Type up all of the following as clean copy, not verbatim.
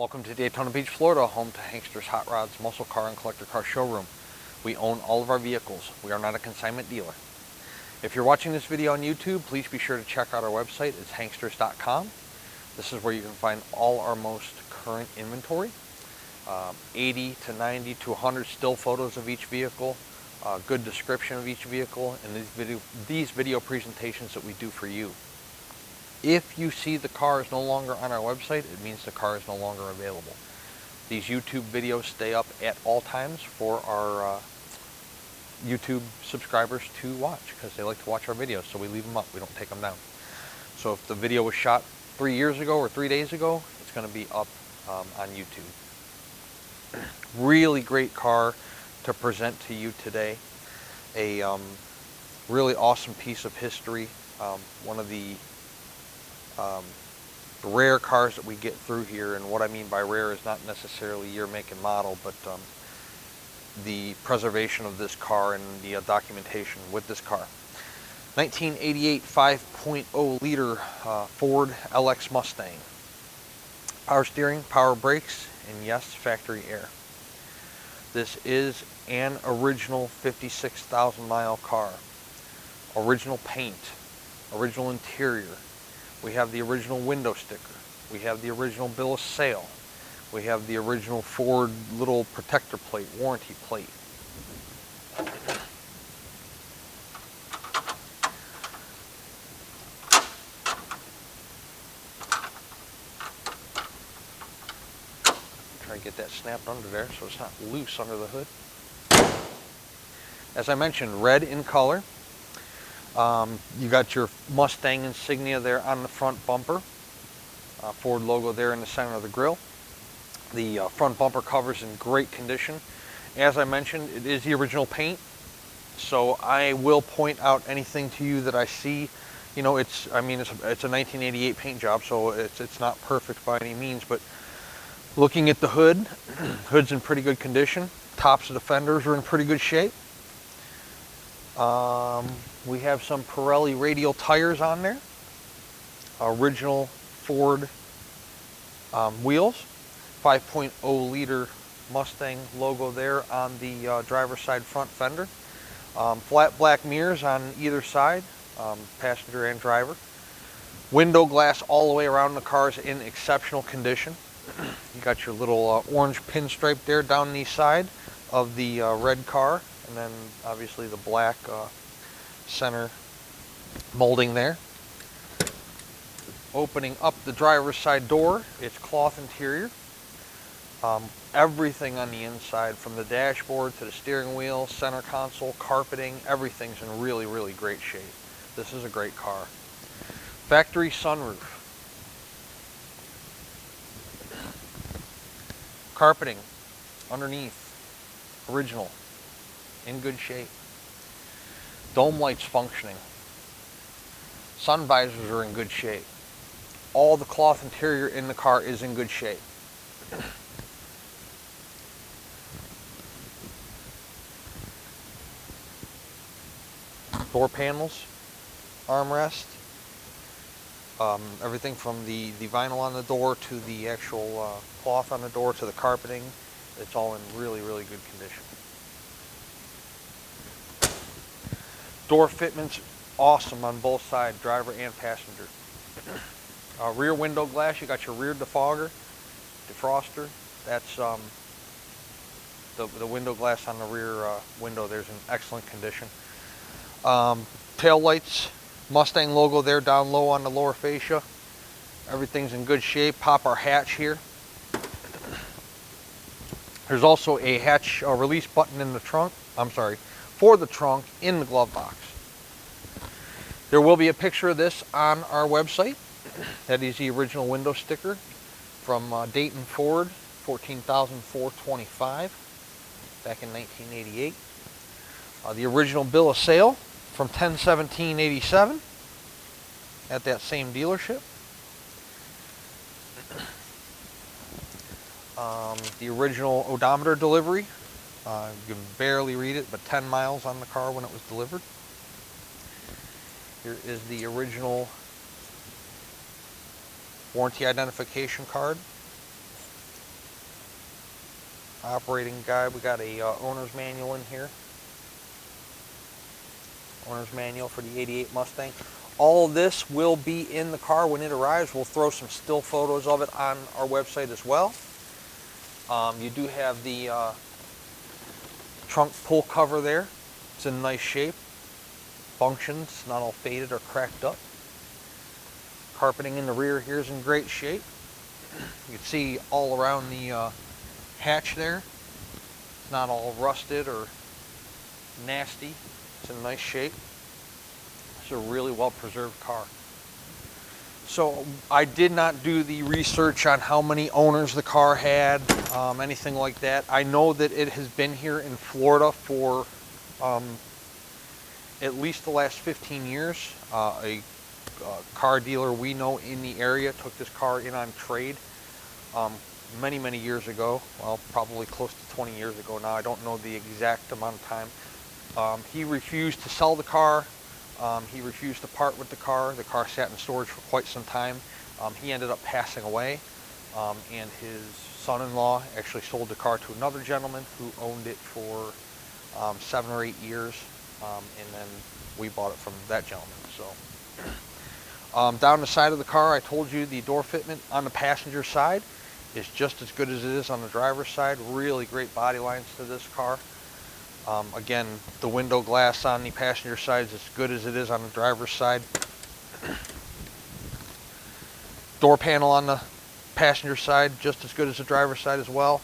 Welcome to Daytona Beach, Florida, home to Hankster's Hot Rods, Muscle Car, and Collector Car Showroom. We own all of our vehicles. We are not a consignment dealer. If you're watching this video on YouTube, please be sure to check out our website. It's hanksters.com. This is where you can find all our most current inventory. 80 to 90 to 100 still photos of each vehicle, good description of each vehicle, and these video presentations that we do for you. If you see the car is no longer on our website, it means the car is no longer available. These YouTube videos stay up at all times for our YouTube subscribers to watch because they like to watch our videos, so we leave them up. We don't take them down. So if the video was shot 3 years ago or 3 days ago, it's going to be up on YouTube. Really great car to present to you today. A really awesome piece of history. One of the rare cars that we get through here, and what I mean by rare is not necessarily year, make, and model, but the preservation of this car and the documentation with this car. 1988 5.0 liter Ford LX Mustang. Power steering, power brakes, and yes, factory air. This is an original 56,000 mile car. Original paint, original interior. We have the original window sticker. We have the original bill of sale. We have the original Ford little protector plate, warranty plate. Try to get that snapped under there so it's not loose under the hood. As I mentioned, red in color. You got your Mustang insignia there on the front bumper. Ford logo there in the center of the grille. The front bumper cover's in great condition. As I mentioned, it is the original paint, so I will point out anything to you that I see. You know, it's a 1988 paint job, so it's not perfect by any means, but looking at the hood, hood's in pretty good condition. Tops of the fenders are in pretty good shape. We have some Pirelli radial tires on there. Original Ford wheels. 5.0 liter Mustang logo there on the driver's side front fender. Flat black mirrors on either side, passenger and driver. Window glass all the way around the car is in exceptional condition. You got your little orange pinstripe there down the side of the red car, and then obviously the black center molding there. Opening up the driver's side door, it's cloth interior. Everything on the inside, from the dashboard to the steering wheel, center console, carpeting, everything's in really, really great shape. This is a great car. Factory sunroof. Carpeting underneath, original, in good shape. Dome lights functioning. Sun visors are in good shape. All the cloth interior in the car is in good shape. Door panels, armrest, everything from the vinyl on the door to the actual cloth on the door to the carpeting, it's all in really, really good condition. Door fitments, awesome on both sides, driver and passenger. Rear window glass, you got your rear defogger, defroster. That's the window glass on the rear window. There's in excellent condition. Tail lights, Mustang logo there down low on the lower fascia. Everything's in good shape. Pop our hatch here. There's also a hatch release button in the trunk. For the trunk in the glove box. There will be a picture of this on our website. That is the original window sticker from Dayton Ford, $14,425 back in 1988. The original bill of sale from 10/17/87 at that same dealership. The original odometer delivery. You can barely read it, but 10 miles on the car when it was delivered. Here is the original warranty identification card. operating guide. We got a owner's manual in here. Owner's manual for the 88 Mustang. All of this will be in the car when it arrives. We'll throw some still photos of it on our website as well. You do have the trunk pull cover there. It's in nice shape. Functions, not all faded or cracked up. Carpeting in the rear here is in great shape. You can see all around the hatch there. It's not all rusted or nasty. It's in nice shape. It's a really well preserved car. So I did not do the research on how many owners the car had, anything like that. I know that it has been here in Florida for at least the last 15 years. A car dealer we know in the area took this car in on trade many years ago. Well, probably close to 20 years ago now. I don't know the exact amount of time. He refused to sell the car. He refused to part with the car. The car sat in storage for quite some time. He ended up passing away, and his son-in-law actually sold the car to another gentleman who owned it for 7 or 8 years, and then we bought it from that gentleman. So down the side of the car, I told you the door fitment on the passenger side is just as good as it is on the driver's side. Really great body lines to this car. Again, the window glass on the passenger side is as good as it is on the driver's side. Door panel on the passenger side, just as good as the driver's side as well.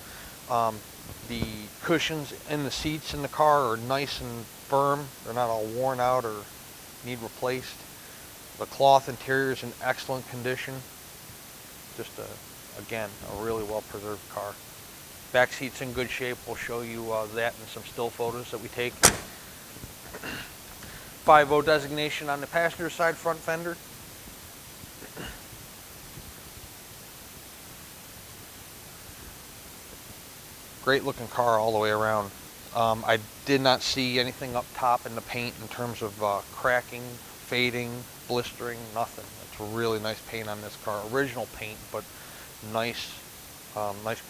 The cushions in the seats in the car are nice and firm. They're not all worn out or need replaced. The cloth interior is in excellent condition. Just, again, a really well preserved car. Back seat's in good shape. We'll show you that in some still photos that we take. 5.0 designation on the passenger side front fender. Great looking car all the way around. I did not see anything up top in the paint in terms of cracking, fading, blistering, nothing. It's a really nice paint on this car. Original paint, but nice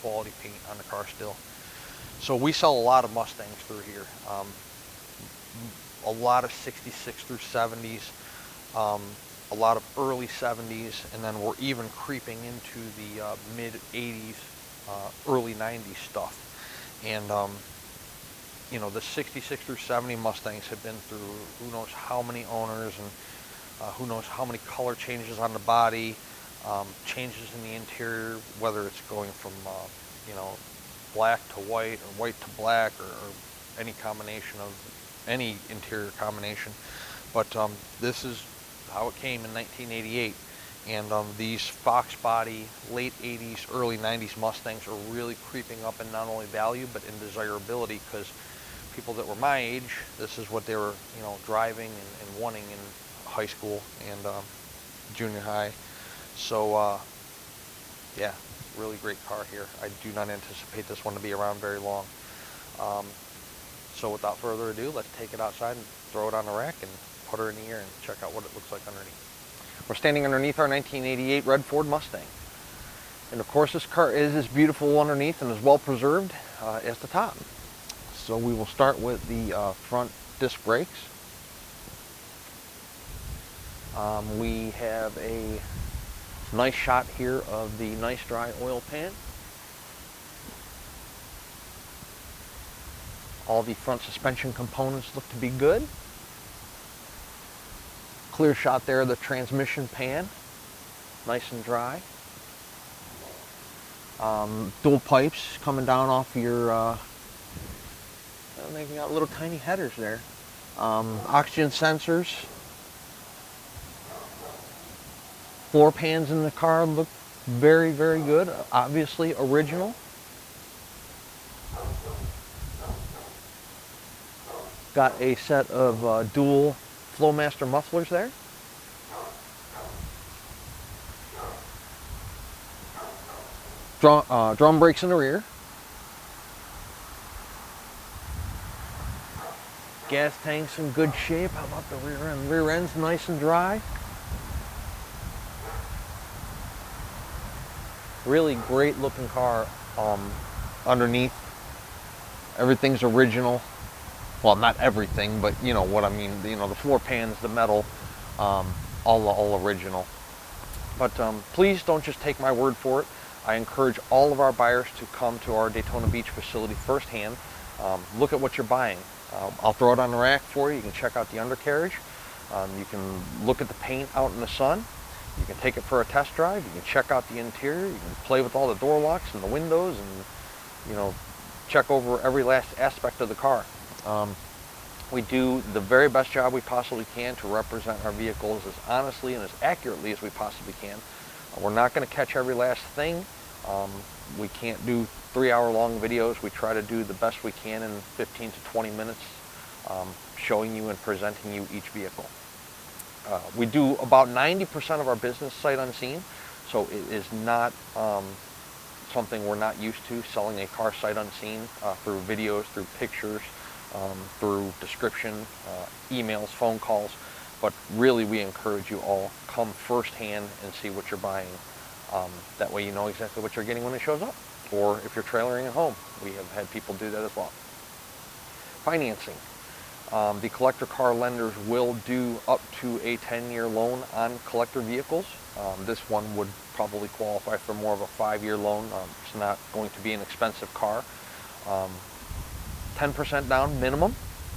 quality paint on the car still. So we sell a lot of Mustangs through here. A lot of 66 through 70s, a lot of early 70s, and then we're even creeping into the mid 80s, early 90s stuff. And you know, the 66 through 70 Mustangs have been through who knows how many owners, and who knows how many color changes on the body. Changes in the interior, whether it's going from you know, black to white or white to black, or any combination of any interior combination. But this is how it came in 1988, and these Fox body late 80s, early 90s Mustangs are really creeping up in not only value but in desirability, because people that were my age, this is what they were, you know, driving and wanting in high school and junior high. So, yeah, really great car here. I do not anticipate this one to be around very long. So without further ado, let's take it outside and throw it on the rack and put her in the air and check out what it looks like underneath. We're standing underneath our 1988 red Ford Mustang. And of course, this car is as beautiful underneath and as well preserved as the top. So we will start with the front disc brakes. We have a nice shot here of the nice dry oil pan. All the front suspension components look to be good. Clear shot there of the transmission pan, nice and dry. Dual pipes coming down off your, they've got little tiny headers there. Oxygen sensors. Floor pans in the car look very good, obviously original. Got a set of dual Flowmaster mufflers there. Drum brakes in the rear. Gas tank's in good shape. How about the rear end? Rear end's nice and dry. Really great looking car underneath. Everything's original. Well, not everything, but you know what I mean. You know, the floor pans, the metal, all original. But please don't just take my word for it. I encourage all of our buyers to come to our Daytona Beach facility firsthand. Look at what you're buying. I'll throw it on the rack for you. You can check out the undercarriage. You can look at the paint out in the sun. You can take it for a test drive. You can check out the interior. You can play with all the door locks and the windows, and you know, check over every last aspect of the car. We do the very best job we possibly can to represent our vehicles as honestly and as accurately as we possibly can. We're not going to catch every last thing. We can't do 3-hour-long videos. We try to do the best we can in 15 to 20 minutes, showing you and presenting you each vehicle. We do about 90% of our business sight unseen, so it is not something we're not used to, selling a car sight unseen through videos, through pictures, through description, emails, phone calls. But really, we encourage you all, come firsthand and see what you're buying. That way you know exactly what you're getting when it shows up. Or if you're trailering at home, we have had people do that as well. Financing. The collector car lenders will do up to a 10-year loan on collector vehicles. This one would probably qualify for more of a 5-year loan. It's not going to be an expensive car. 10% down minimum,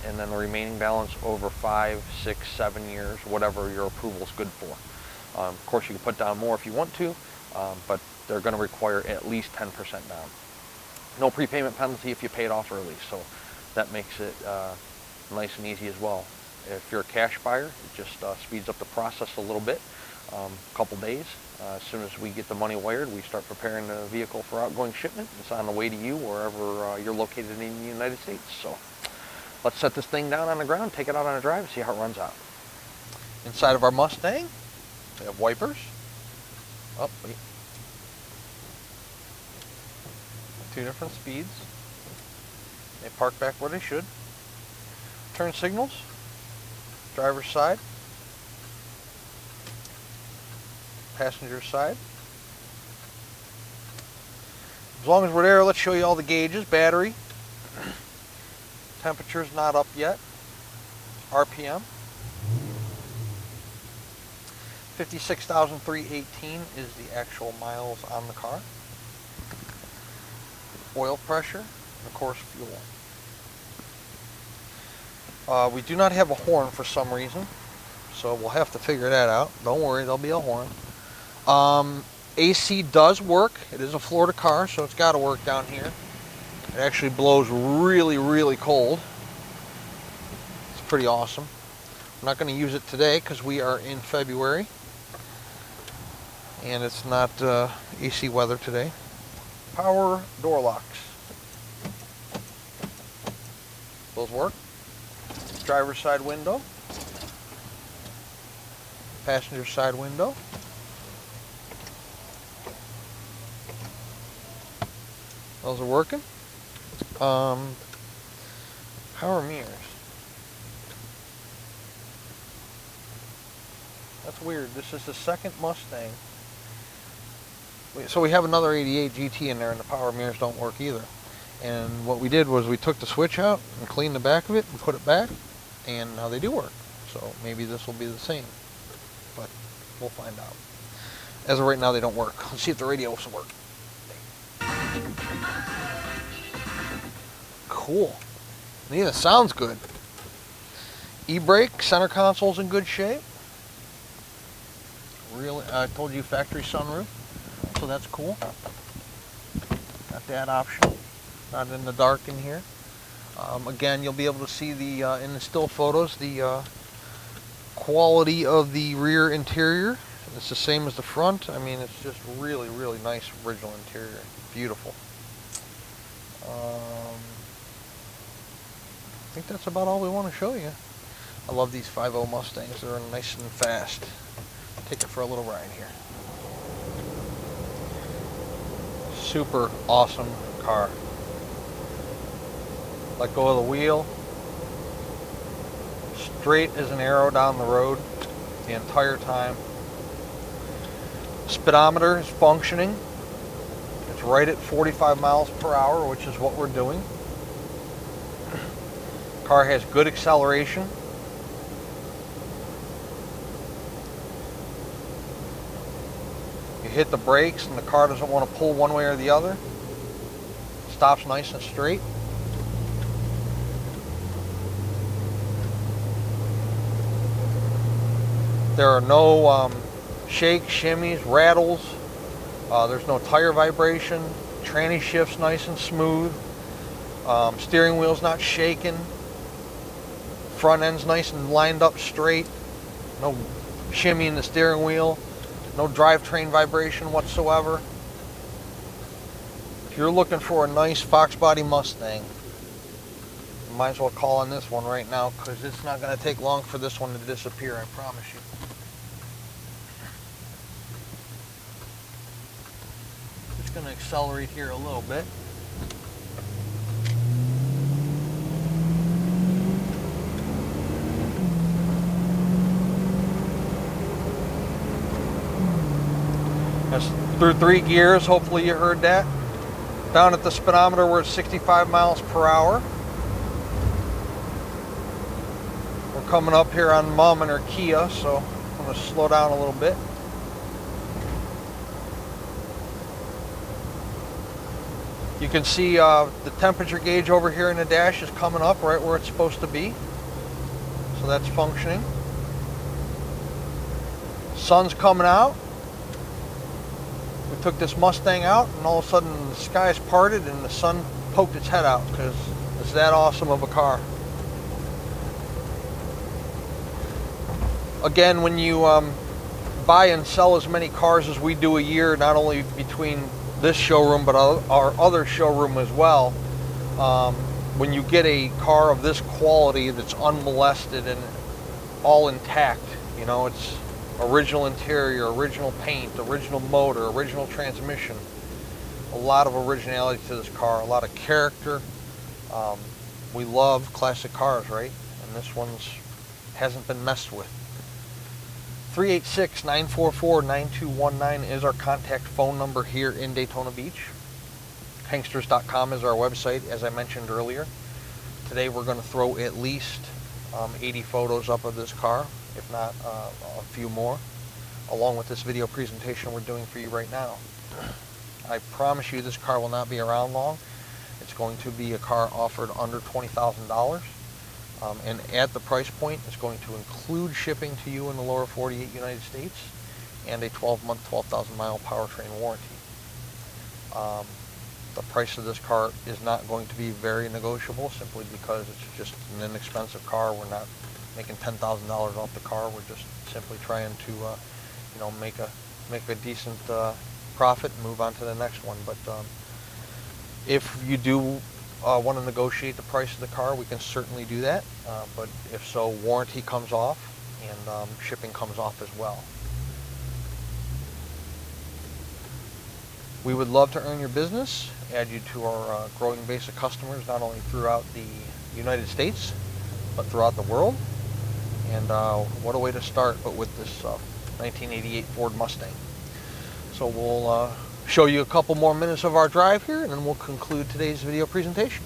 and then the remaining balance over 5, 6, 7 years, whatever your approval is good for. Of course, you can put down more if you want to, but they're going to require at least 10% down. No prepayment penalty if you pay it off early, so that makes it nice and easy as well. If you're a cash buyer, it just speeds up the process a little bit, a couple days. As soon as we get the money wired, we start preparing the vehicle for outgoing shipment. It's on the way to you wherever you're located in the United States. So let's set this thing down on the ground, take it out on a drive, and see how it runs out. Inside of our Mustang, we have wipers. Oh, wait. 2 different speeds. They park back where they should. Turn signals, driver's side, passenger side. As long as we're there, let's show you all the gauges. Battery, temperature's not up yet, RPM, 56,318 is the actual miles on the car. Oil pressure, and of course fuel. We do not have a horn for some reason, so we'll have to figure that out. Don't worry, there'll be a horn. AC does work. It is a Florida car, so it's got to work down here. It actually blows really, really cold. It's pretty awesome. I'm not going to use it today because we are in February, and it's not AC weather today. Power door locks. Those work. Driver's side window. Passenger side window. Those are working. Power mirrors. That's weird. This is the second Mustang. So we have another 88 GT in there, and the power mirrors don't work either. And what we did was we took the switch out and cleaned the back of it and put it back, and now they do work. So maybe this will be the same, but we'll find out. As of right now, they don't work. Let's see if the radio will work. Cool. Yeah, it sounds good. E-brake, center console's in good shape. Really, I told you factory sunroof, so that's cool. Got that option. Not in the dark in here. Again, you'll be able to see the in the still photos the quality of the rear interior. It's the same as the front. I mean, it's just really, really nice original interior. Beautiful. I think that's about all we want to show you. I love these 5.0 Mustangs. They're nice and fast. Take it for a little ride here. Super awesome car. Let go of the wheel. Straight as an arrow down the road the entire time. Speedometer is functioning. It's right at 45 miles per hour, which is what we're doing. Car has good acceleration. You hit the brakes and the car doesn't want to pull one way or the other. Stops nice and straight. There are no shakes, shimmies, rattles. There's no tire vibration. Tranny shift's nice and smooth. Steering wheel's not shaking. Front end's nice and lined up straight. No shimmy in the steering wheel. No drivetrain vibration whatsoever. If you're looking for a nice Fox body Mustang, you might as well call on this one right now, because it's not going to take long for this one to disappear, I promise you. Just going to accelerate here a little bit. That's through 3 gears, hopefully you heard that. Down at the speedometer, we're at 65 miles per hour. We're coming up here on Mom and her Kia, so I'm going to slow down a little bit. You can see the temperature gauge over here in the dash is coming up right where it's supposed to be. So that's functioning. Sun's coming out. We took this Mustang out and all of a sudden the skies parted and the sun poked its head out, because it's that awesome of a car. Again, when you buy and sell as many cars as we do a year, not only between this showroom but our other showroom as well, when you get a car of this quality that's unmolested and all intact, you know, it's original interior, original paint, original motor, original transmission, a lot of originality to this car, a lot of character. We love classic cars, right? And this one's hasn't been messed with. 386-944-9219 is our contact phone number here in Daytona Beach. Hanksters.com is our website, as I mentioned earlier. Today we're going to throw at least 80 photos up of this car, if not a few more, along with this video presentation we're doing for you right now. I promise you this car will not be around long. It's going to be a car offered under $20,000. And at the price point, it's going to include shipping to you in the lower 48 United States and a 12-month, 12,000-mile powertrain warranty. The price of this car is not going to be very negotiable, simply because it's just an inexpensive car. We're not making $10,000 off the car. We're just simply trying to, you know, make a decent profit and move on to the next one. But if you do want to negotiate the price of the car, we can certainly do that. But if so, warranty comes off and shipping comes off as well. We would love to earn your business, add you to our growing base of customers, not only throughout the United States, but throughout the world. And what a way to start, but with this 1988 Ford Mustang. So we'll show you a couple more minutes of our drive here, and then we'll conclude today's video presentation.